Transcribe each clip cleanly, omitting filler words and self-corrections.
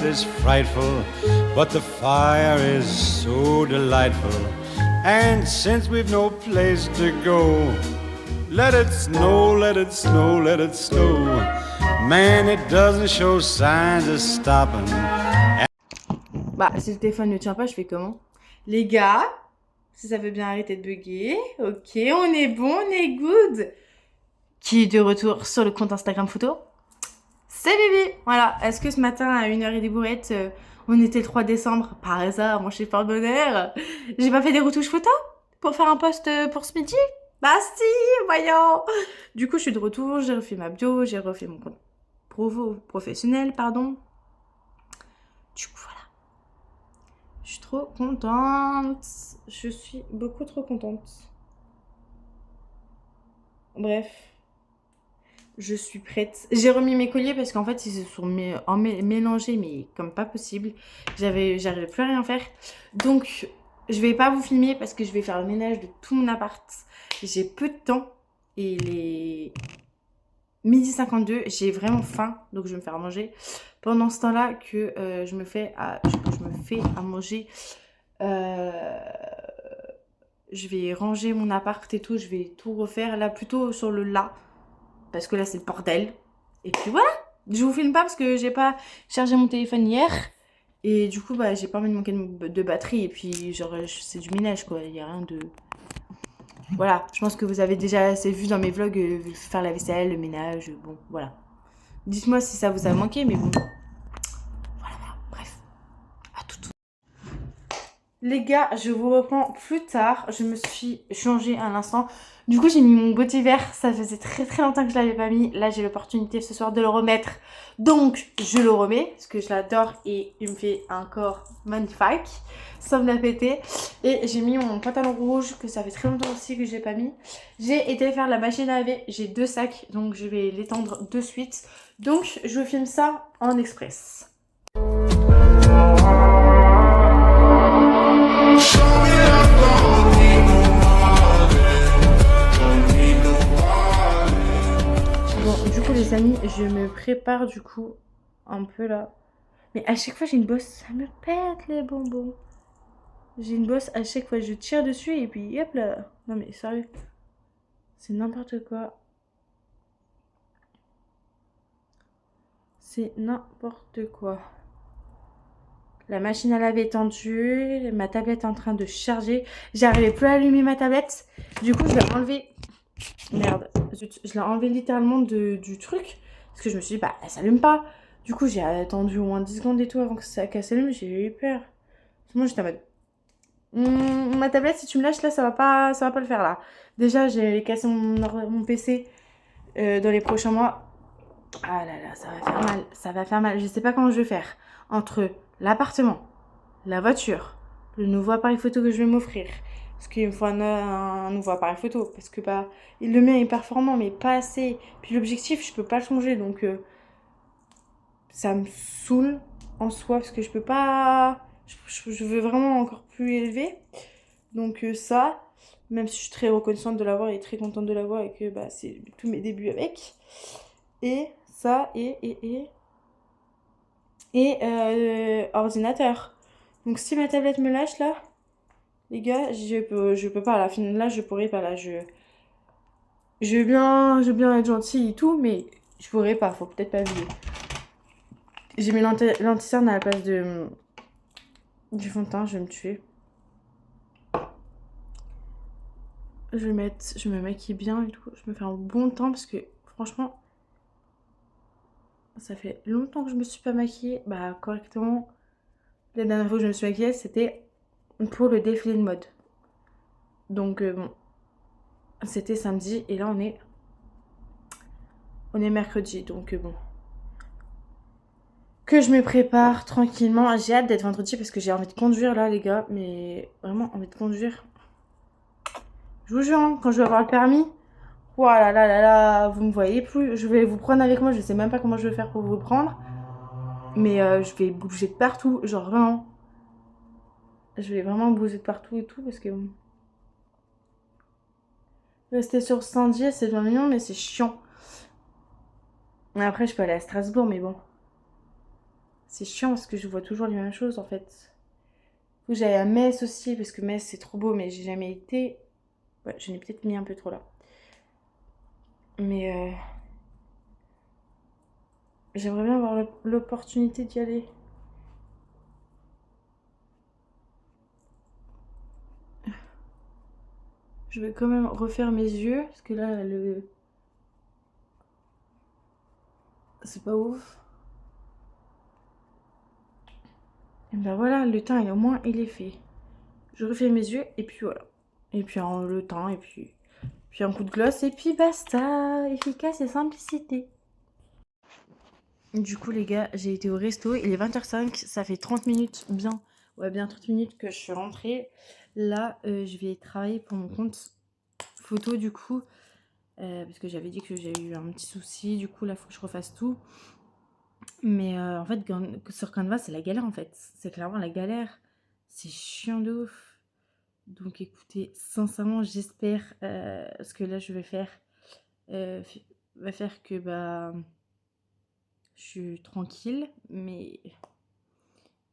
is frightful, but the fire is so delightful. And since we've no place to go, let it snow, let it snow, let it snow. Man, it doesn't show signs of stopping. Bah, si le téléphone ne tient pas, je fais comment? Les gars, si ça veut bien arrêter de bugger, ok, on est bon, on est good. Qui est de retour sur le compte Instagram photo? C'est Bibi. Voilà, est-ce que ce matin à 1h et des bourrettes, on était le 3 décembre, par hasard, mon chiffre bonheur, j'ai pas fait des retouches photos pour faire un post pour ce midi? Bah si, voyons. Du coup, je suis de retour, j'ai refait ma bio, j'ai refait mon compte professionnel, pardon. Du coup, voilà. Je suis trop contente. Je suis beaucoup trop contente. Bref. Je suis prête. J'ai remis mes colliers parce qu'en fait, ils se sont mélangés, mais comme pas possible. J'arrivais plus à rien faire. Donc, je vais pas vous filmer parce que je vais faire le ménage de tout mon appart. J'ai peu de temps. Et il est 12h52. J'ai vraiment faim. Donc, je vais me faire manger. Pendant ce temps-là que je me fais à manger. Je vais ranger mon appart et tout. Je vais tout refaire. Là, plutôt sur le là. Parce que là, c'est le bordel. Et puis voilà. Je vous filme pas parce que j'ai pas chargé mon téléphone hier. Et du coup, bah, j'ai pas envie de manquer de batterie. Et puis, genre, c'est du ménage, quoi. Il y a rien de... Voilà. Je pense que vous avez déjà assez vu dans mes vlogs faire la vaisselle, le ménage. Bon, voilà. Dites-moi si ça vous a manqué, mais bon. Voilà. Bref. À tout. Les gars, je vous reprends plus tard. Je me suis changée à l'instant. Du coup, j'ai mis mon botti vert. Ça faisait très très longtemps que je l'avais pas mis. Là, j'ai l'opportunité ce soir de le remettre. Donc, je le remets. Parce que je l'adore et il me fait un corps magnifique. Sans me la péter. Et j'ai mis mon pantalon rouge que ça fait très longtemps aussi que j'ai pas mis. J'ai été faire la machine à laver. J'ai 2 sacs. Donc, je vais l'étendre de suite. Donc, je filme ça en express. Bon, du coup, les amis, je me prépare du coup un peu là. Mais à chaque fois, j'ai une bosse. Ça me pète les bonbons. J'ai une bosse à chaque fois. Je tire dessus et puis hop là. Non mais sérieux. C'est n'importe quoi. C'est n'importe quoi. La machine à laver est tendue. Ma tablette est en train de charger. J'arrivais plus à allumer ma tablette. Du coup, je l'ai enlevée. Merde. Je l'ai enlevée littéralement du truc. Parce que je me suis dit, bah, elle s'allume pas. Du coup, j'ai attendu au moins 10 secondes et tout avant qu'elle s'allume. J'ai eu peur. Moi, j'étais en mode... ma tablette, si tu me lâches là, ça va pas le faire là. Déjà, j'ai cassé mon PC dans les prochains mois. Ah là là, ça va faire mal. Ça va faire mal. Je sais pas comment je vais faire. Entre l'appartement, la voiture, le nouveau appareil photo que je vais m'offrir. Parce qu'il me faut un nouveau appareil photo. Parce que bah, le mien est performant, mais pas assez. Puis l'objectif, je peux pas le changer. Donc, ça me saoule en soi. Parce que je peux pas... Je veux vraiment encore plus élevé. Donc ça, même si je suis très reconnaissante de l'avoir et très contente de l'avoir et que bah, c'est tous mes débuts avec. Et ça, ordinateur. Donc si ma tablette me lâche là, les gars, je peux pas. À la fin là, je pourrais pas là. Je veux bien être gentille et tout, mais je pourrais pas. Faut peut-être pas viser. J'ai mis l'anti-cerne à la place du fond de teint. Je vais me tuer. Je me maquille bien et tout. Je me fais un bon temps parce que franchement, ça fait longtemps que je me suis pas maquillée. Bah, correctement. La dernière fois que je me suis maquillée, c'était pour le défilé de mode. Donc, bon, c'était samedi et là, on est mercredi. Donc, bon. Que je me prépare tranquillement. J'ai hâte d'être vendredi parce que j'ai envie de conduire là, les gars. Mais vraiment envie de conduire. Je vous jure, hein, quand je vais avoir le permis, voilà, là, là, là, vous me voyez plus. Je vais vous prendre avec moi. Je sais même pas comment je vais faire pour vous prendre. Mais je vais bouger de partout. Genre vraiment. Je vais vraiment bouger de partout et tout parce que... Rester sur Saint-Dié, c'est bien mignon, mais c'est chiant. Après, je peux aller à Strasbourg, mais bon. C'est chiant parce que je vois toujours les mêmes choses en fait. Faut que j'aille à Metz aussi parce que Metz c'est trop beau mais j'ai jamais été. Ouais, j'en ai peut-être mis un peu trop là. Mais j'aimerais bien avoir l'opportunité d'y aller. Je vais quand même refaire mes yeux parce que là c'est pas ouf. Et ben voilà, le teint au moins il est fait. Je refais mes yeux et puis voilà. Et puis le teint et puis un coup de gloss et puis basta. Efficace et simplicité. Du coup les gars, j'ai été au resto, il est 20h05, ça fait 30 minutes bien. Ouais, bien 30 minutes que je suis rentrée. Là, je vais travailler pour mon compte photo du coup. Parce que j'avais dit que j'avais eu un petit souci. Du coup, là, il faut que je refasse tout. Mais en fait, sur Canva, c'est la galère en fait. C'est clairement la galère. C'est chiant de ouf. Donc écoutez, sincèrement, j'espère ce que là je vais faire va faire que bah je suis tranquille. Mais.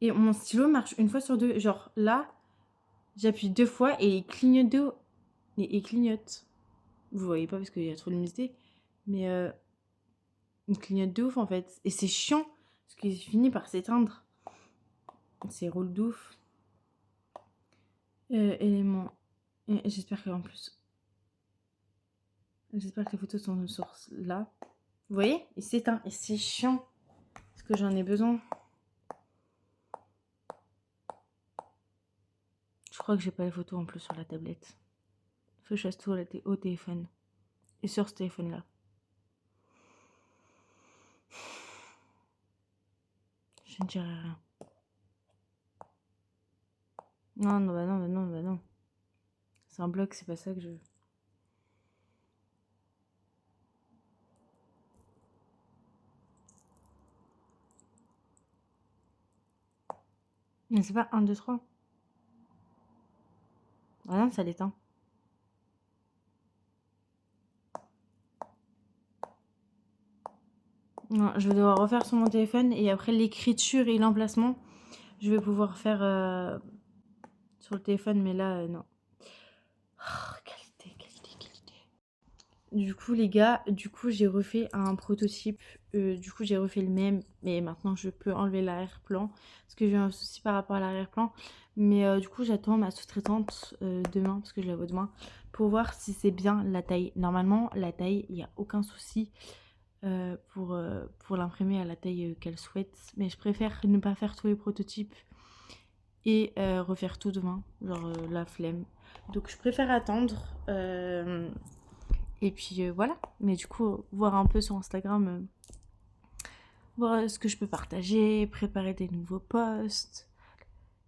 Et mon stylo marche une fois sur deux. Genre là, j'appuie 2 fois et il clignote de haut. Et il clignote. Vous voyez pas parce qu'il y a trop de luminosité. Mais il clignote de ouf en fait. Et c'est chiant parce qu'il finit par s'éteindre. C'est rôle d'ouf. Éléments. Et j'espère qu'en plus. J'espère que les photos sont sur là. Vous voyez? Il s'éteint. Et c'est chiant. Parce que j'en ai besoin. Je crois que j'ai pas les photos en plus sur la tablette. Faut que je fasse tout au téléphone. Et sur ce téléphone là. Je ne dirai rien. Non, non, bah non, bah non, bah non. C'est un bloc, c'est pas ça que je veux. Mais c'est pas 1, 2, 3. Ah non, ça l'éteint. Non, je vais devoir refaire sur mon téléphone et après l'écriture et l'emplacement, je vais pouvoir faire sur le téléphone, mais là, non. Oh, qualité, qualité, qualité. Du coup, les gars, j'ai refait un prototype. J'ai refait le même, mais maintenant je peux enlever l'arrière-plan parce que j'ai un souci par rapport à l'arrière-plan. Mais du coup, j'attends ma sous-traitante demain parce que je la vois demain pour voir si c'est bien la taille. Normalement, la taille, il n'y a aucun souci pour l'imprimer à la taille qu'elle souhaite. Mais je préfère ne pas faire tous les prototypes et refaire tout demain, genre la flemme. Donc je préfère attendre. Et puis voilà. Mais du coup, voir un peu sur Instagram, voir ce que je peux partager, préparer des nouveaux posts.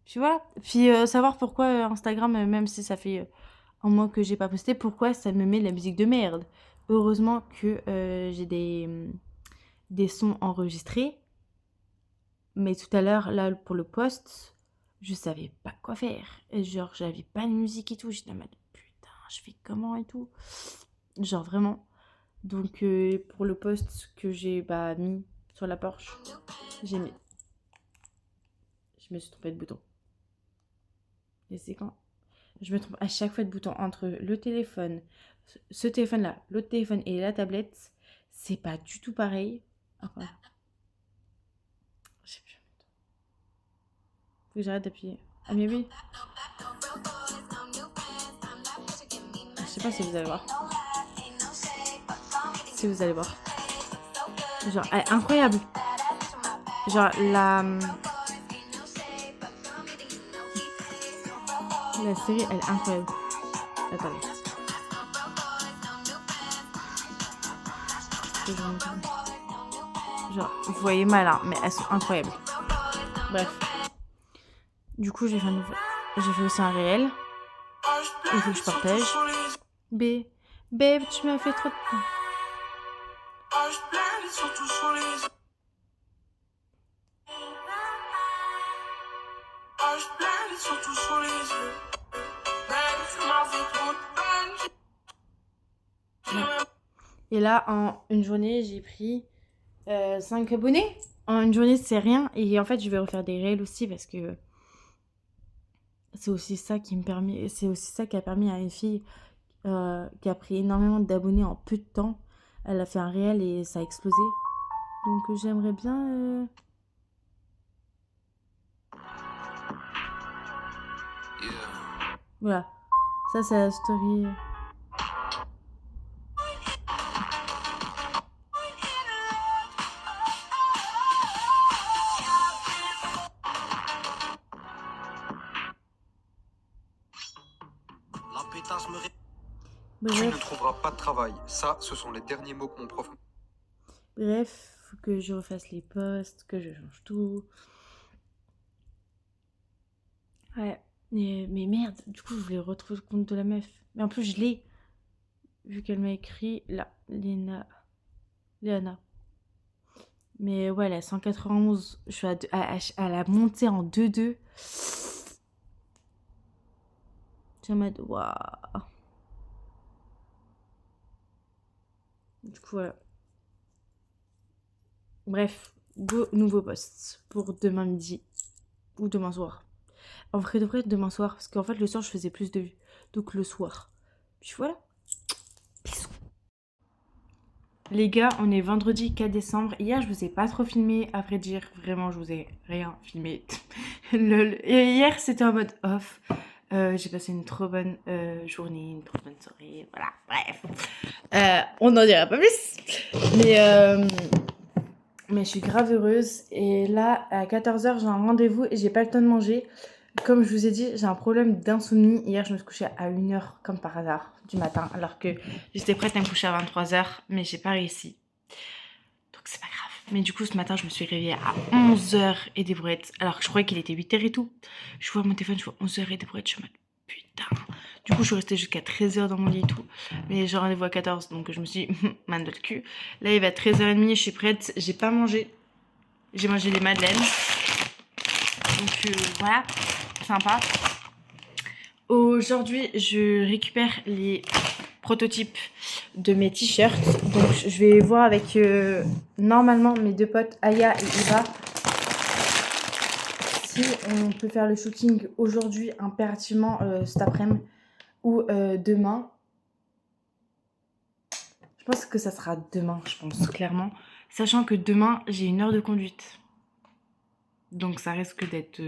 Puis voilà. Puis savoir pourquoi Instagram, même si ça fait un mois que j'ai pas posté, pourquoi ça me met de la musique de merde. Heureusement que j'ai des sons enregistrés. Mais tout à l'heure, là, pour le post, je savais pas quoi faire. Et genre, j'avais pas de musique et tout. J'étais en mode, putain, je fais comment et tout. Genre, vraiment. Donc, pour le post que j'ai mis sur la Porsche, j'ai mis. Je me suis trompée de bouton. Et c'est quand je me trompe à chaque fois de bouton entre le téléphone, ce téléphone-là, l'autre téléphone et la tablette. C'est pas du tout pareil. Enfin, je sais plus. Faut que j'arrête d'appuyer. Ah, mais oui. Je sais pas si vous allez voir. Si vous allez voir. Genre, elle est incroyable. Genre, la série, elle est incroyable. Attendez. Genre, vous voyez mal, hein, mais elles sont incroyables. Bref. Du coup, j'ai fait aussi un réel. Il faut que je partage. Babe, tu m'as fait trop de temps. Et là, en une journée, j'ai pris 5 abonnés. En une journée, c'est rien. Et en fait, je vais refaire des réels aussi parce que c'est aussi ça qui me permet. C'est aussi ça qui a permis à une fille qui a pris énormément d'abonnés en peu de temps. Elle a fait un réel et ça a explosé. Donc j'aimerais bien. Voilà. Ça, c'est la story. La pétasse me Tu ne Bref, trouveras pas de travail. Ça, ce sont les derniers mots que mon prof. faut que je refasse les posts, que je change tout. Ouais. Mais merde, du coup, je voulais retrouver le compte de la meuf. Mais en plus, je l'ai. Vu qu'elle m'a écrit là, Léana. Mais ouais, la 191, je suis à la montée en 2-2. Je suis en mode, waouh. Du coup, voilà. Bref, go nouveau post pour demain midi ou demain soir. En vrai de vrai, demain soir, parce qu'en fait, le soir, je faisais plus de vues. Donc le soir. Puis voilà. Bisous. Les gars, on est vendredi 4 décembre. Hier, je vous ai pas trop filmé. À vrai dire, vraiment, je vous ai rien filmé. Lol. Et hier, c'était en mode off. J'ai passé une trop bonne journée, une trop bonne soirée. Voilà, bref. On n'en dira pas plus. Mais je suis grave heureuse. Et là, à 14h, j'ai un rendez-vous et j'ai pas le temps de manger. Comme je vous ai dit, j'ai un problème d'insomnie. Hier, je me suis couchée à 1h, comme par hasard, du matin. Alors que j'étais prête à me coucher à 23h, mais j'ai pas réussi. Donc c'est pas grave. Mais du coup, ce matin, je me suis réveillée à 11h et des brouettes. Alors que je croyais qu'il était 8h et tout. Je vois mon téléphone, je vois 11h et des brouettes. Je suis en mode putain. Du coup, je suis restée jusqu'à 13h dans mon lit et tout. Mais j'ai rendez-vous à 14, donc je me suis dit, man de le cul. Là, il va être 13h30, je suis prête. J'ai pas mangé. J'ai mangé des madeleines. Donc voilà, sympa. Aujourd'hui, je récupère les prototypes de mes t-shirts. Donc je vais voir avec normalement mes deux potes Aya et Eva si on peut faire le shooting aujourd'hui impérativement cet après-midi ou demain. Je pense que ça sera demain, je pense clairement. Sachant que demain, j'ai 1 heure de conduite. Donc ça risque d'être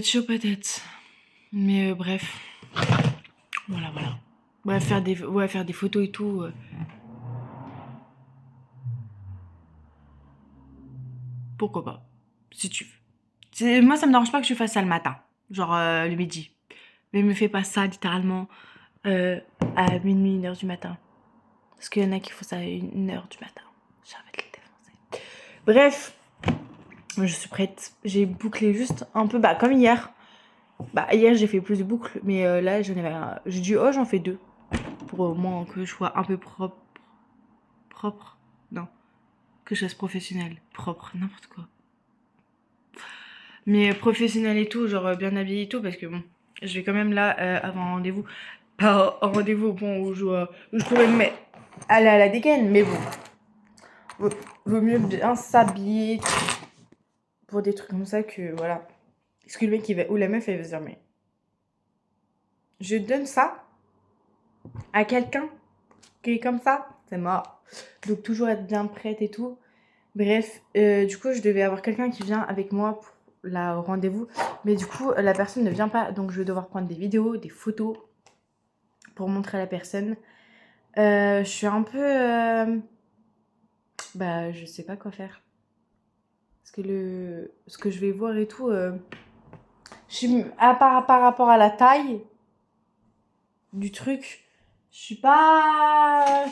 chaud peut-être. Mais bref. Voilà. Ouais, faire des photos et tout. Pourquoi pas, si tu veux. Moi, ça me dérange pas que je fasse ça le matin, genre le midi. Mais me fais pas ça littéralement à minuit, 1h du matin. Parce qu'il y en a qui font ça à 1h du matin. J'ai envie de les défoncer. Bref, je suis prête. J'ai bouclé juste un peu, comme hier. Hier, j'ai fait plus de boucles, mais là, j'ai dit, j'en fais 2. Pour au moins que je sois un peu propre. Non. Que je fasse professionnelle. Propre, n'importe quoi. Mais professionnel et tout, genre bien habillé et tout, parce que bon, je vais quand même là avant un rendez-vous. Pas un rendez-vous au point où je pourrais me mettre aller à la dégaine, mais bon, vaut mieux bien s'habiller pour des trucs comme ça que voilà. Parce que le mec ou la meuf elle va se dire, mais je donne ça à quelqu'un qui est comme ça, c'est mort. Donc toujours être bien prête et tout. Bref, du coup je devais avoir quelqu'un qui vient avec moi pour au rendez-vous, mais du coup la personne ne vient pas, donc je vais devoir prendre des vidéos, des photos pour montrer à la personne. Je suis un peu je sais pas quoi faire, parce que ce que je vais voir et tout, par rapport à la taille du truc, je suis pas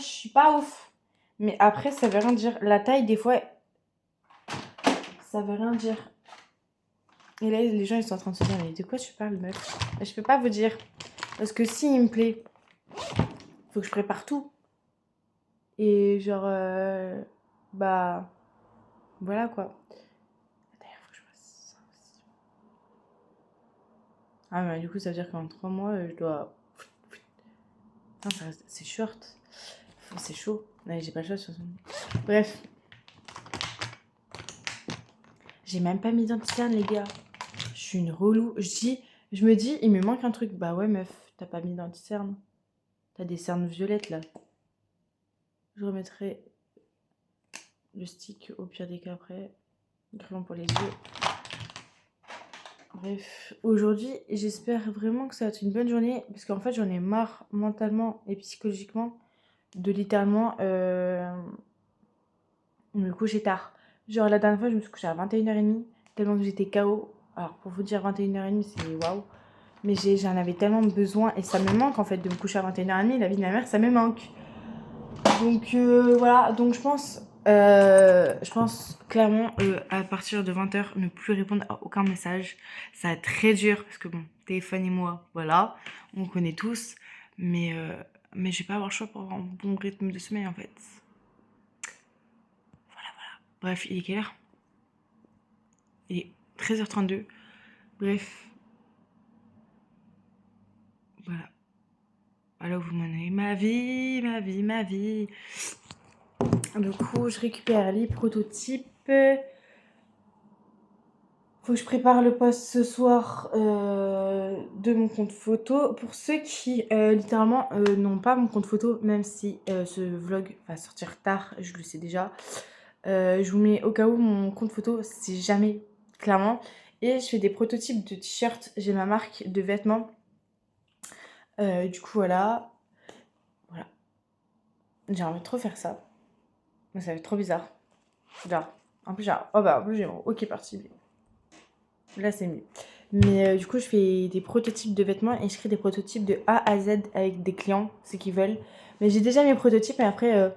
ouf, mais après ça veut rien dire, la taille des fois ça veut rien dire. Et là, les gens, ils sont en train de se dire, mais de quoi tu parles, meuf? Je peux pas vous dire. Parce que si il me plaît, faut que je prépare tout. Et genre, voilà quoi. D'ailleurs, faut que je fasse ça aussi. Ah, mais du coup, ça veut dire qu'en 3 mois, je dois... c'est short. C'est chaud. Ouais, j'ai pas le choix sur ce... Bref. J'ai même pas mis d'anti-cerne, les gars. Je suis une relou. Je me dis, il me manque un truc. Bah ouais, meuf, t'as pas mis d'anti-cerne. T'as des cernes violettes, là. Je remettrai le stick au pire des cas après. Crayon pour les yeux. Bref, aujourd'hui, j'espère vraiment que ça va être une bonne journée. Parce qu'en fait, j'en ai marre mentalement et psychologiquement de littéralement me coucher tard. Genre, la dernière fois, je me suis couchée à 21h30, tellement que j'étais KO. Alors, pour vous dire, 21h30, c'est waouh. Mais j'en avais tellement besoin et ça me manque en fait de me coucher à 21h30. La vie de ma mère, ça me manque. Donc, voilà. Donc, je pense clairement à partir de 20h, ne plus répondre à aucun message. Ça va être très dur parce que bon, téléphone et moi, voilà, on connaît tous. Mais je vais pas avoir le choix pour avoir un bon rythme de sommeil en fait. Voilà. Bref, il est quelle heure? Il est 13h32. Bref. Voilà. Alors vous menez ma vie. Du coup, je récupère les prototypes. Faut que je prépare le post ce soir de mon compte photo. Pour ceux qui, littéralement, n'ont pas mon compte photo, même si ce vlog va sortir tard, je le sais déjà. Je vous mets au cas où mon compte photo, si jamais, clairement. Et je fais des prototypes de t-shirts. J'ai ma marque de vêtements. Du coup, voilà. J'aimerais trop faire ça. Mais ça va être trop bizarre. Genre, en plus, j'ai ok, parti. Là, c'est mieux. Mais du coup, je fais des prototypes de vêtements et je crée des prototypes de A à Z avec des clients, ceux qui veulent. Mais j'ai déjà mes prototypes et après,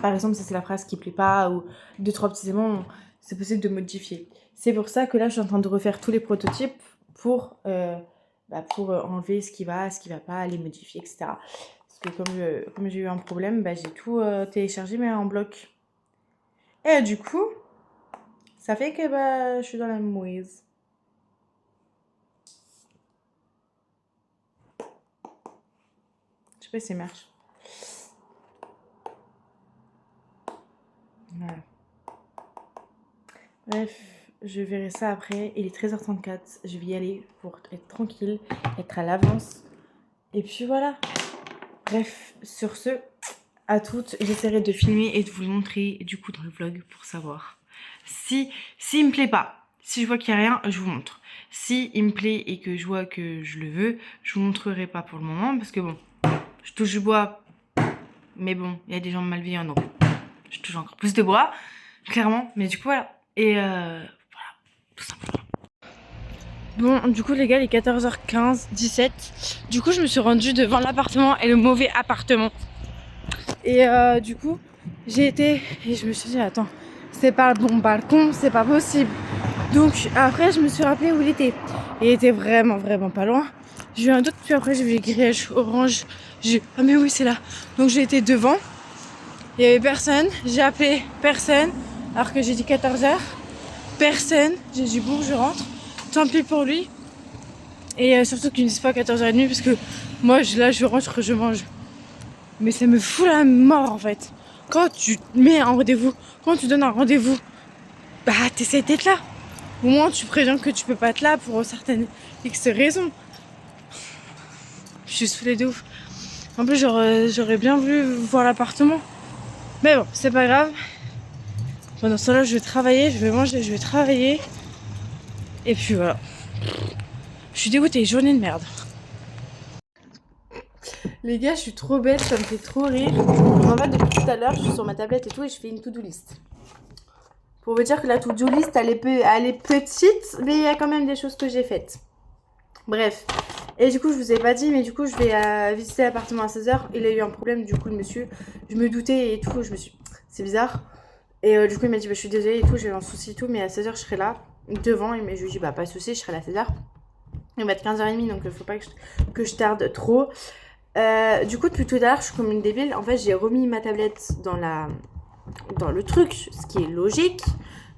par exemple, ça c'est la phrase qui plaît pas ou 2-3 petits éléments, c'est possible de modifier. C'est pour ça que là, je suis en train de refaire tous les prototypes pour enlever ce qui va pas, les modifier, etc. Parce que comme j'ai eu un problème, j'ai tout téléchargé mais en bloc. Et du coup, ça fait que je suis dans la mouise. Je sais pas si ça marche. Voilà. Bref, je verrai ça après. Il est 13h34. Je vais y aller pour être tranquille, être à l'avance. Et puis voilà. Bref, sur ce, à toutes, j'essaierai de filmer et de vous le montrer du coup dans le vlog pour savoir. Si il me plaît pas, si je vois qu'il n'y a rien, je vous montre. Si il me plaît et que je vois que je le veux, je vous montrerai pas pour le moment parce que bon, je touche du bois, mais bon, il y a des gens malveillants donc je touche encore plus de bois, clairement. Mais du coup voilà, et voilà, tout simplement. Bon, du coup les gars, il est 14h15, 17. Du coup, je me suis rendue devant l'appartement et le mauvais appartement. Et du coup, j'ai été et je me suis dit attends, c'est pas le bon balcon, c'est pas possible. Donc après, je me suis rappelé où il était. Il était vraiment pas loin. J'ai eu un doute, puis après j'ai vu les grillages orange. Ah mais oui, c'est là. Donc j'ai été devant. Il y avait personne. J'ai appelé personne. Alors que j'ai dit 14h. Personne. J'ai dit bon, je rentre. Tant pis pour lui. Et surtout qu'ils ne disent pas 14h30 parce que moi je rentre, je mange. Mais ça me fout la mort en fait. Quand tu mets un rendez-vous, quand tu donnes un rendez-vous, t'essaies d'être là. Au moins tu préviens que tu peux pas être là pour certaines X raisons. Je suis saoulée de ouf. En plus j'aurais bien voulu voir l'appartement. Mais bon, c'est pas grave. Pendant ce temps-là, je vais travailler, je vais manger, je vais travailler. Et puis voilà. Je suis dégoûtée, journée de merde. Les gars, je suis trop bête, ça me fait trop rire. En fait, depuis tout à l'heure, je suis sur ma tablette et tout et je fais une to-do list. Pour vous dire que la to-do list, elle est petite, mais il y a quand même des choses que j'ai faites. Bref. Et du coup, je vous ai pas dit, mais du coup, je vais visiter l'appartement à 16h. Il a eu un problème, du coup, le monsieur. Je me doutais et tout, c'est bizarre. Et du coup, il m'a dit, je suis désolée et tout, j'ai eu un souci et tout, mais à 16h, je serai là, devant. Et je lui ai dit, pas de souci, je serai là à 16h. Il va être 15h30, donc il faut pas que je tarde trop. Du coup, depuis tout à l'heure, je suis comme une débile. En fait, j'ai remis ma tablette dans le truc, ce qui est logique.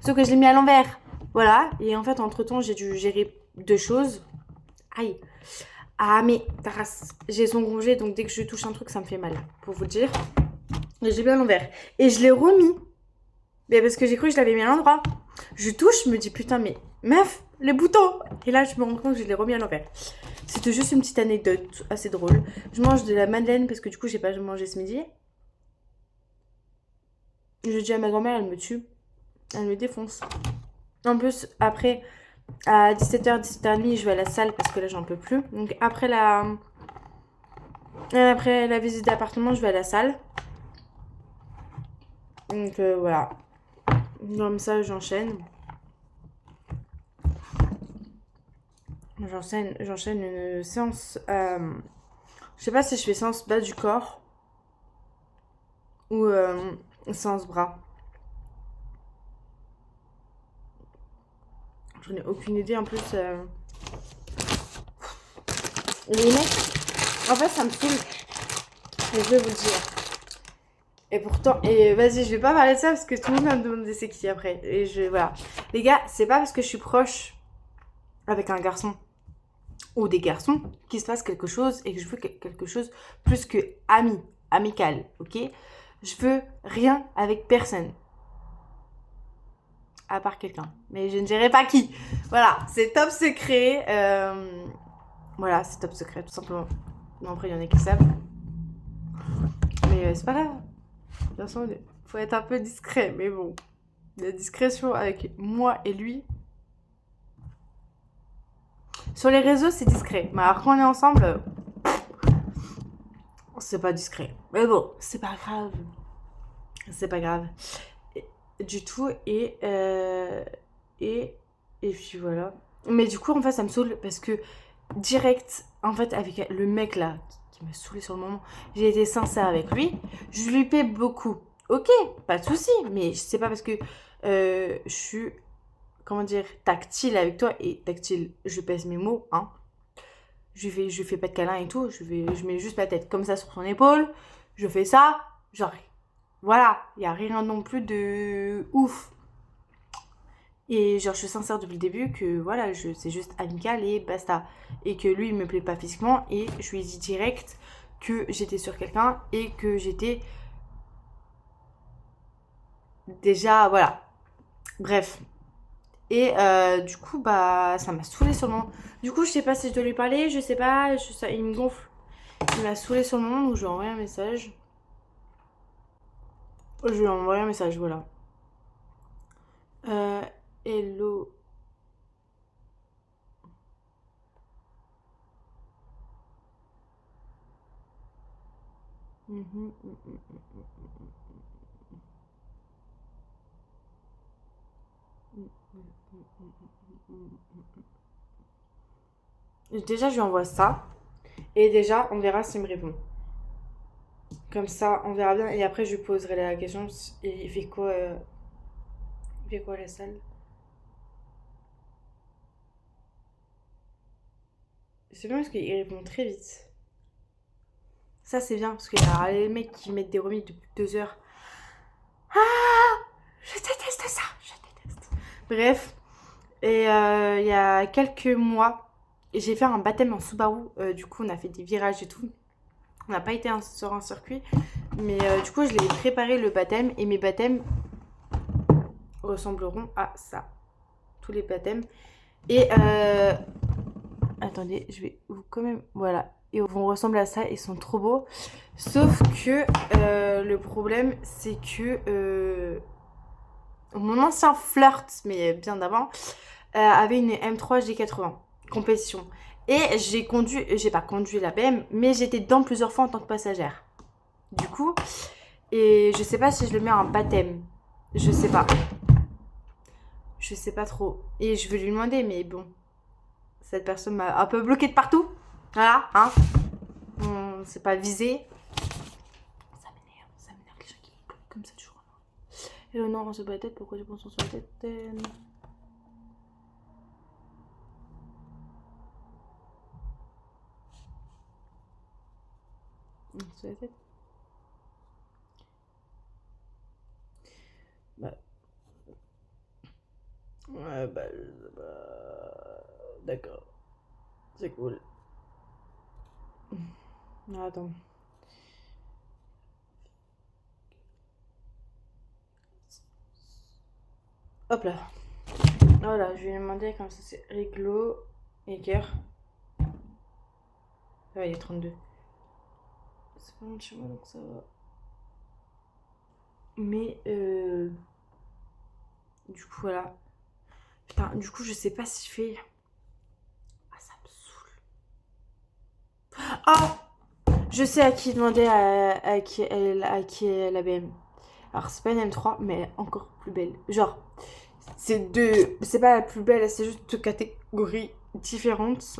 Sauf que je l'ai mis à l'envers. Voilà. Et en fait, entre-temps, j'ai dû gérer 2 choses. Aïe. Ah, mais ta race. J'ai son congé, donc dès que je touche un truc, ça me fait mal. Pour vous dire. Et j'ai mis à l'envers. Et je l'ai remis. Mais parce que j'ai cru que je l'avais mis à l'endroit. Je touche, je me dis putain, mais meuf, les boutons. Et là, je me rends compte que je l'ai remis à l'envers. C'était juste une petite anecdote assez drôle. Je mange de la madeleine parce que du coup, j'ai pas mangé ce midi. Je dis à ma grand-mère, elle me tue. Elle me défonce. En plus, après, à 17h, 17h30, je vais à la salle parce que là, j'en peux plus. Donc, après la visite d'appartement, je vais à la salle. Donc, voilà. Comme ça, j'enchaîne. J'enchaîne une séance. Je sais pas si je fais séance bas du corps ou séance bras. J'en ai aucune idée en plus. Les mecs, en fait, ça me saoule. Et je vais vous le dire. Et pourtant, vas-y, je vais pas parler de ça parce que tout le monde va me demander c'est qui après. Voilà. Les gars, c'est pas parce que je suis proche avec un garçon ou des garçons qu'il se passe quelque chose et que je veux quelque chose plus que amical, ok? Je veux rien avec personne. À part quelqu'un. Mais je ne dirai pas qui. Voilà, c'est top secret. Voilà, c'est top secret, tout simplement. Non, après, il y en a qui savent. Mais c'est pas grave. De toute façon, il faut être un peu discret. Mais bon, la discrétion avec moi et lui. Sur les réseaux, c'est discret. Mais alors, quand on est ensemble, c'est pas discret. Mais bon, c'est pas grave. C'est pas grave. Du tout. Et puis voilà. Mais du coup, en fait, ça me saoule parce que direct, en fait, avec le mec là, qui me saoulait sur le moment, j'ai été sincère avec lui. Je lui paie beaucoup. Ok, pas de souci. Mais c'est pas parce que je suis, comment dire, tactile avec toi. Et tactile, je pèse mes mots, hein. Je fais pas de câlin et tout. Je mets juste ma tête comme ça sur son épaule. Je fais ça. Genre, voilà. Il y a rien non plus de ouf. Et genre, je suis sincère depuis le début que voilà, c'est juste amical et basta. Et que lui, il me plaît pas physiquement. Et je lui ai dit direct que j'étais sur quelqu'un et que j'étais déjà, voilà. Bref. Et du coup, bah, ça m'a saoulée sur le moment. Du coup, je sais pas si je dois lui parler, je sais pas, il me gonfle. Il m'a saoulée sur le moment, donc je lui ai envoyé un message. Je lui ai envoyé un message, voilà. Hello. Déjà, je lui envoie ça. Et déjà, on verra s'il me répond. Comme ça, on verra bien. Et après, je lui poserai la question. Il fait quoi à la salle? C'est bien parce qu'il répond très vite. Ça, c'est bien. Parce qu'il y a les mecs qui mettent des remis depuis 2 heures. Ah, je déteste ça. Je déteste. Bref. Et il y a quelques mois, j'ai fait un baptême en Subaru. Du coup, on a fait des virages et tout. On n'a pas été sur un circuit. Mais du coup, je l'ai préparé le baptême. Et mes baptêmes ressembleront à ça. Tous les baptêmes. Et attendez, je vais vous quand même... Voilà. Et vont ressembler à ça. Ils sont trop beaux. Sauf que le problème, c'est que mon ancien flirt, mais bien d'avant, avait une M3 G80 compétition. Et j'ai pas conduit la BM, mais j'étais dedans plusieurs fois en tant que passagère. Du coup, et je sais pas si je le mets en baptême. Je sais pas. Je sais pas trop. Et je vais lui demander, mais bon. Cette personne m'a un peu bloquée de partout. Voilà, hein. C'est pas visé. Ça m'énerve les gens qui me bloquent comme ça toujours. Et le non, sur la tête, pourquoi tu penses sur la tête sur la tête. Bah. Ouais, bah. D'accord. C'est cool. Non, attends. Hop là. Voilà, je vais lui demander comme ça, c'est réglo et cœur. Ah ouais, il est 32. C'est pas loin de chez moi, donc ça va. Mais, du coup, voilà. Putain, du coup, je sais pas si je fais... Ah, ça me saoule. Ah, je sais à qui demander à qui est la BM. Alors, c'est pas une M3, mais elle est encore plus belle. Genre, c'est pas la plus belle, c'est juste 2 catégories différentes.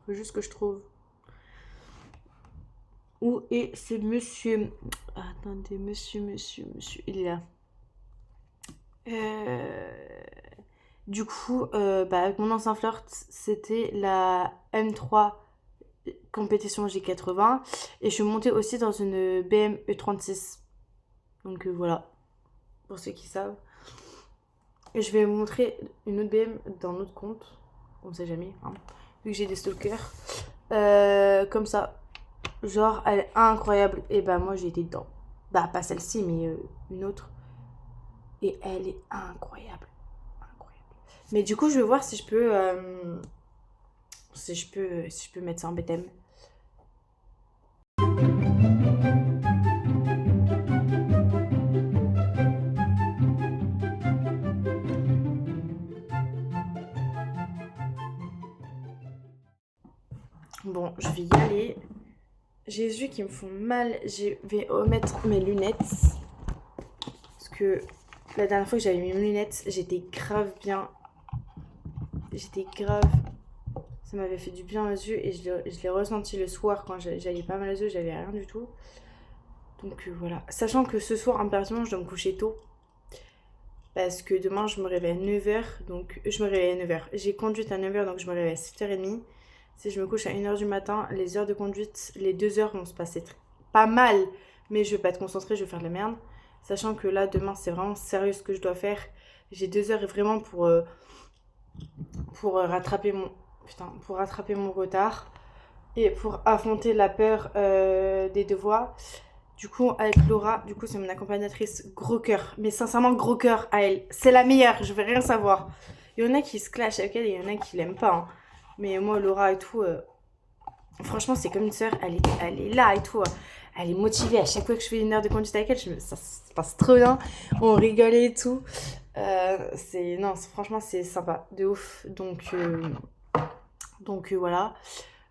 Faut juste que je trouve. Où est ce monsieur? Attendez, monsieur. Il est là. Du coup, avec mon ancien flirt, c'était la M3 compétition G80. Et je suis montée aussi dans une BM E36. Donc voilà, pour ceux qui savent. Et je vais vous montrer une autre BM d'un autre compte. On ne sait jamais, hein, vu que j'ai des stalkers. Comme ça. Genre, elle est incroyable. Et bah, moi, j'ai été dedans. Bah, pas celle-ci, mais une autre. Et elle est incroyable. Mais du coup, je vais voir si je peux... si je peux mettre ça en BTM. Bon, je vais y aller. J'ai les yeux qui me font mal. Je vais remettre mes lunettes. Parce que la dernière fois que j'avais mis mes lunettes, j'étais grave bien. Ça m'avait fait du bien aux yeux. Et je l'ai ressenti le soir quand j'avais pas mal aux yeux. J'avais rien du tout. Donc voilà. Sachant que ce soir, impérativement, je dois me coucher tôt. Parce que demain, je me réveille à 9h. Donc, je me réveille à 9h. J'ai conduite à 9h, donc je me réveille à 7h30. Si je me couche à 1h du matin, les heures de conduite, les 2 heures vont se passer pas mal. Mais je vais pas être concentrée, je vais faire de la merde. Sachant que là, demain, c'est vraiment sérieux ce que je dois faire. J'ai 2 heures vraiment pour rattraper mon retard. Et pour affronter la peur des devoirs. Du coup, avec Laura, c'est mon accompagnatrice, gros cœur. Mais sincèrement, gros cœur à elle. C'est la meilleure, je vais rien savoir. Il y en a qui se clashent avec elle et il y en a qui l'aiment pas. Hein. Mais moi, Laura et tout, franchement, c'est comme une sœur. Elle est là et tout. Elle est motivée. À chaque fois que je fais une heure de conduite avec elle, ça se passe trop bien. On rigole et tout. Franchement, c'est sympa. De ouf. Donc voilà.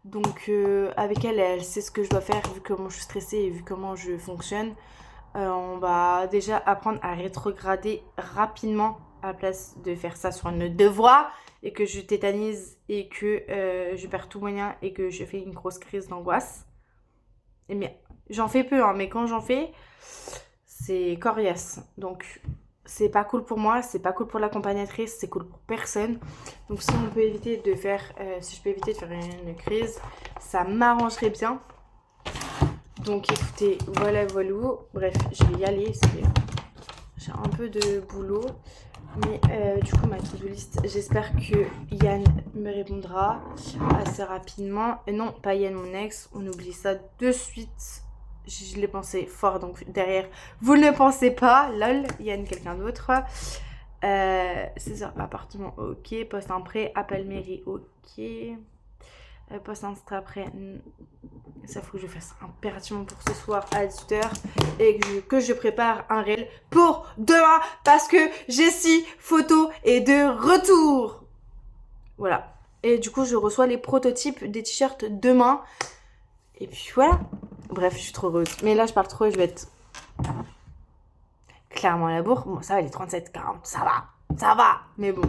Donc avec elle sait ce que je dois faire vu comment je suis stressée et vu comment je fonctionne. On va déjà apprendre à rétrograder rapidement à la place de faire ça sur un devoir et que je tétanise et que je perds tout moyen et que je fais une grosse crise d'angoisse. Mais j'en fais peu, hein, mais quand j'en fais, c'est coriace. Donc c'est pas cool pour moi, c'est pas cool pour l'accompagnatrice, c'est cool pour personne. Donc si je peux éviter de faire une crise, ça m'arrangerait bien. Donc écoutez, voilà. Bref, je vais y aller, j'ai un peu de boulot. Mais du coup, ma to-do list, j'espère que Yann me répondra assez rapidement. Non, pas Yann, mon ex, on oublie ça de suite. Je l'ai pensé fort, donc derrière, vous ne le pensez pas, lol, Yann, quelqu'un d'autre. 16h, appartement, ok. Poste en prêt, appel mairie, ok. Poste Insta après, ça faut que je fasse impérativement pour ce soir à 18h. Et que je prépare un réel pour demain, parce que Jessie, photo est de retour. Voilà. Et du coup, je reçois les prototypes des t-shirts demain. Et puis voilà. Bref, je suis trop heureuse. Mais là, je parle trop et je vais être clairement à la bourre. Bon, ça va, les 37-40, ça va. Mais bon,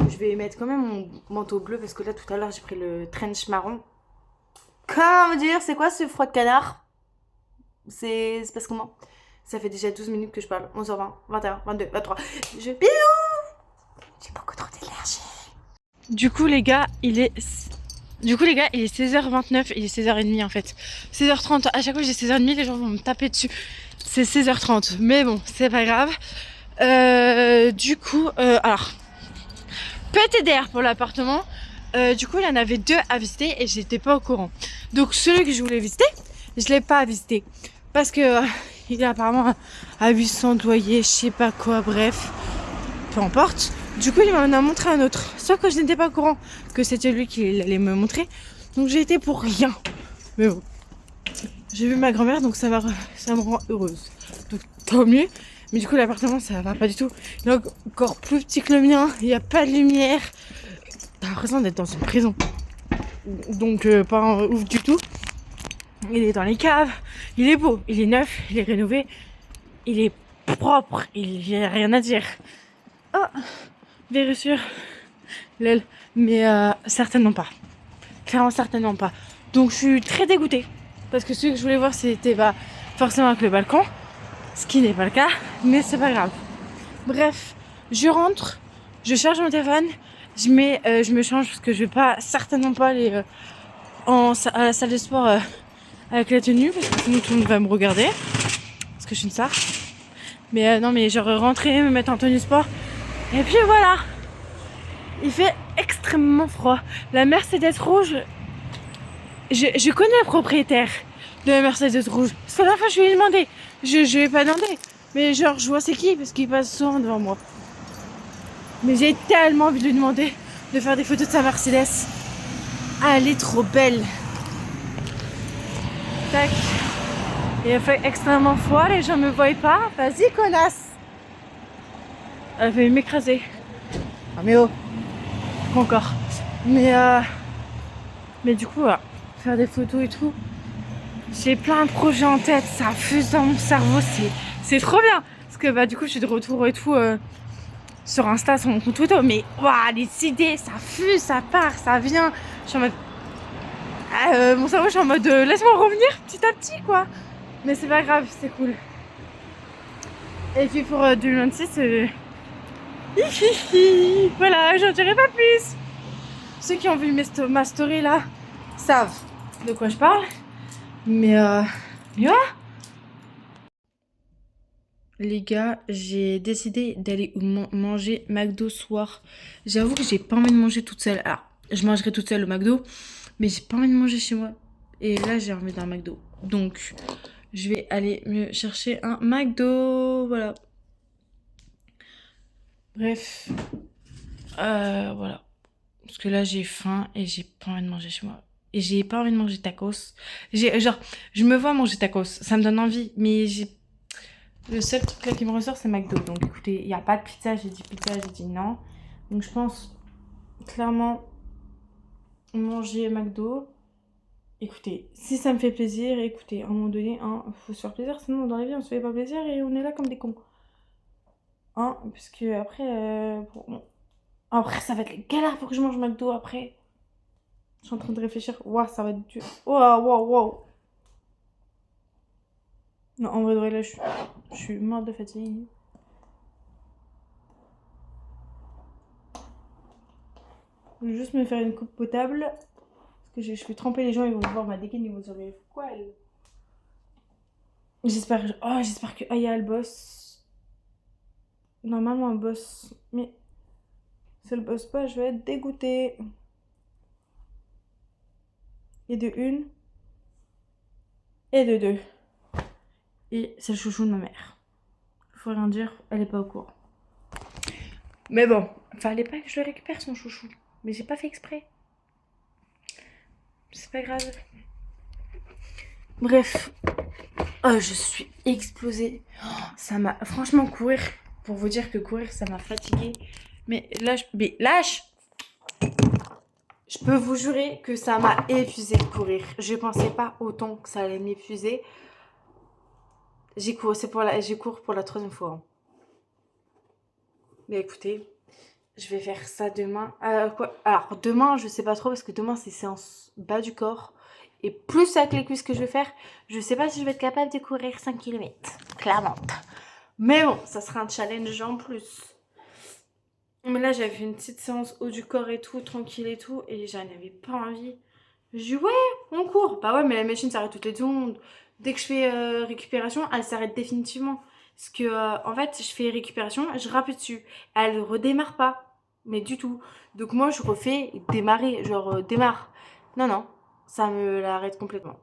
je vais mettre quand même mon manteau bleu parce que là, tout à l'heure, j'ai pris le trench marron. Comment dire, c'est quoi ce froid de canard? C'est parce que moi, ça fait déjà 12 minutes que je parle. 11h20, 21, 22, 23. J'ai beaucoup trop d'énergie. Du coup, les gars, il est 16h29, il est 16h30 en fait. 16h30, à chaque fois que j'ai 16h30, les gens vont me taper dessus. C'est 16h30, mais bon, c'est pas grave. Alors, PTDR pour l'appartement. Du coup, il y en avait 2 à visiter et j'étais pas au courant. Donc, celui que je voulais visiter, je l'ai pas visité. Parce que il est apparemment à 800 loyers, je sais pas quoi, bref. peu importe. Du coup, il m'en a montré un autre. Sauf que je n'étais pas au courant que c'était lui qui allait me montrer. Donc j'ai été pour rien. Mais bon. J'ai vu ma grand-mère, donc ça me rend heureuse. Donc tant mieux. Mais du coup, l'appartement, ça va pas du tout. Il est encore plus petit que le mien. Il n'y a pas de lumière. T'as l'impression d'être dans une prison. Donc pas ouf du tout. Il est dans les caves. Il est beau. Il est neuf. Il est rénové. Il est propre. Il n'y a rien à dire. Oh, vérissure. Lol. Mais certainement pas. Clairement, certainement pas. Donc je suis très dégoûtée. Parce que ce que je voulais voir, c'était forcément avec le balcon. Ce qui n'est pas le cas. Mais c'est pas grave. Bref, je rentre. Je charge mon téléphone. Je me change parce que je vais certainement pas aller à la salle de sport avec la tenue. Parce que sinon tout le monde va me regarder. Parce que je suis une star. Mais non, mais genre rentrer, me mettre en tenue sport. Et puis voilà. Il fait extrêmement froid. La Mercedes rouge, je connais le propriétaire de la Mercedes rouge. Parce que la dernière fois, je lui ai demandé. Je vais pas demander. Mais genre, je vois c'est qui parce qu'il passe souvent devant moi. Mais j'ai tellement envie de lui demander de faire des photos de sa Mercedes. Ah, elle est trop belle. Tac. Il a fait extrêmement froid, les gens me voient pas. Vas-y, connasse. Elle va m'écraser. Ah mais oh. Encore. Mais du coup, voilà. Faire des photos et tout. J'ai plein de projets en tête. Ça fuse dans mon cerveau. C'est trop bien. Parce que du coup, je suis de retour et tout sur Insta, sur mon compte photo. Mais waouh, les idées, ça fuse, ça part, ça vient. Je suis en mode... mon cerveau, je suis en mode laisse-moi revenir petit à petit, quoi. Mais c'est pas grave, c'est cool. Et puis pour 2026, voilà, j'en dirai pas plus. Ceux qui ont vu ma story là savent de quoi je parle. Mais voilà. Les gars, j'ai décidé d'aller manger McDo ce soir. J'avoue que j'ai pas envie de manger toute seule. Alors, je mangerai toute seule au McDo, mais j'ai pas envie de manger chez moi. Et là, j'ai envie d'un McDo. Donc, je vais aller me chercher un McDo. Voilà. Bref. Voilà. Parce que là, j'ai faim et j'ai pas envie de manger chez moi. Et j'ai pas envie de manger tacos. Genre, je me vois manger tacos. Ça me donne envie. Mais le seul truc là qui me ressort, c'est McDo. Donc écoutez, il n'y a pas de pizza. J'ai dit pizza, j'ai dit non. Donc je pense clairement manger McDo. Écoutez, si ça me fait plaisir, écoutez, à un moment donné, faut se faire plaisir. Sinon, dans la vie, on se fait pas plaisir et on est là comme des cons. Parce que après, après, ça va être galère pour que je mange McDo après. Je suis en train de réfléchir. Waouh, ça va être dur. Waouh. Non, en vrai, de vrai, là, je suis morte de fatigue. Je vais juste me faire une coupe potable. Parce que je vais tremper les gens, ils vont voir ma dégaine, ils vont se dire, mais pourquoi elle... J'espère que Aya, elle bosse. Normalement, elle bosse. Mais si elle bosse pas, je vais être dégoûtée. Et de une. Et de deux. Et c'est le chouchou de ma mère. Faut rien dire, elle est pas au courant. Mais bon, fallait pas que je le récupère son chouchou. Mais j'ai pas fait exprès. C'est pas grave. Bref. Oh, je suis explosée. Ça m'a... Franchement, courir... Pour vous dire que courir, ça m'a fatiguée. Mais lâche... Je peux vous jurer que ça m'a épuisé de courir. Je pensais pas autant que ça allait m'épuiser. J'ai cours pour la 3e fois. Mais écoutez, je vais faire ça demain. Alors demain, je sais pas trop parce que demain c'est séance bas du corps. Et plus avec les cuisses que je vais faire, je sais pas si je vais être capable de courir 5 km. Clairement. Mais bon, ça sera un challenge en plus. Mais là, j'avais fait une petite séance haut du corps et tout, tranquille et tout. Et j'en avais pas envie. Je dis ouais, on court. Bah ouais, mais la machine s'arrête toutes les secondes. Dès que je fais récupération, elle s'arrête définitivement. Parce que, en fait, je fais récupération, je rappuie dessus. Elle redémarre pas. Mais du tout. Donc moi, je refais démarrer. Genre, démarre. Non. Ça me l'arrête complètement.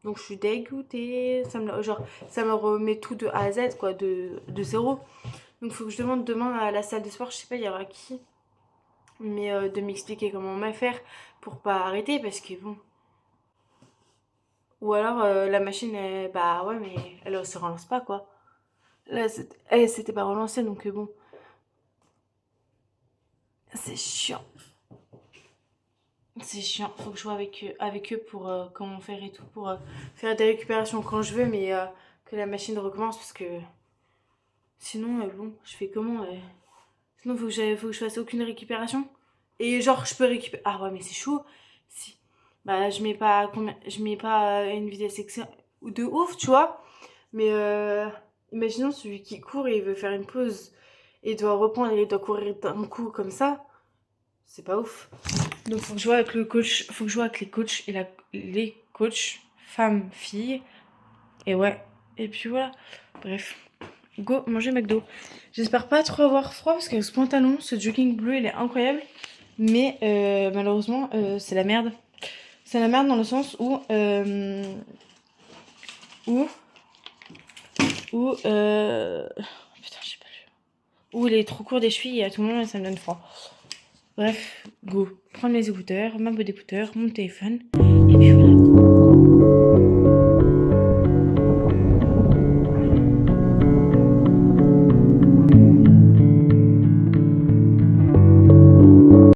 Donc je suis dégoûtée. Ça me remet tout de A à Z, quoi. De zéro. Donc faut que je demande demain à la salle de sport, je sais pas, il y aura qui. Mais de m'expliquer comment on va faire pour pas arrêter parce que bon. Ou alors la machine, bah ouais, mais elle se relance pas quoi. Là, elle s'était pas relancée donc bon. C'est chiant. C'est chiant. Faut que je vois avec eux pour comment faire et tout. Pour faire des récupérations quand je veux, mais que la machine recommence parce que sinon, bon, je fais comment sinon, faut que je fasse aucune récupération. Et genre, je peux récupérer. Ah ouais, mais c'est chaud. Si. Bah, je mets pas une vitesse ou de ouf, tu vois. Mais imaginons celui qui court et il veut faire une pause et doit reprendre et il doit courir d'un coup comme ça. C'est pas ouf. Donc, faut que je vois avec le coach. Faut que je vois avec les coachs et les coachs, femmes, filles. Et ouais. Et puis voilà. Bref. Go manger McDo. J'espère pas trop avoir froid parce que ce pantalon, ce jogging bleu, il est incroyable. Mais malheureusement, c'est la merde. C'est la merde dans le sens où... putain, j'ai pas lu. Où il est trop court des chevilles et à tout moment, ça me donne froid. Bref, go. Prendre mes écouteurs, ma boîte d'écouteurs, mon téléphone. Et puis voilà.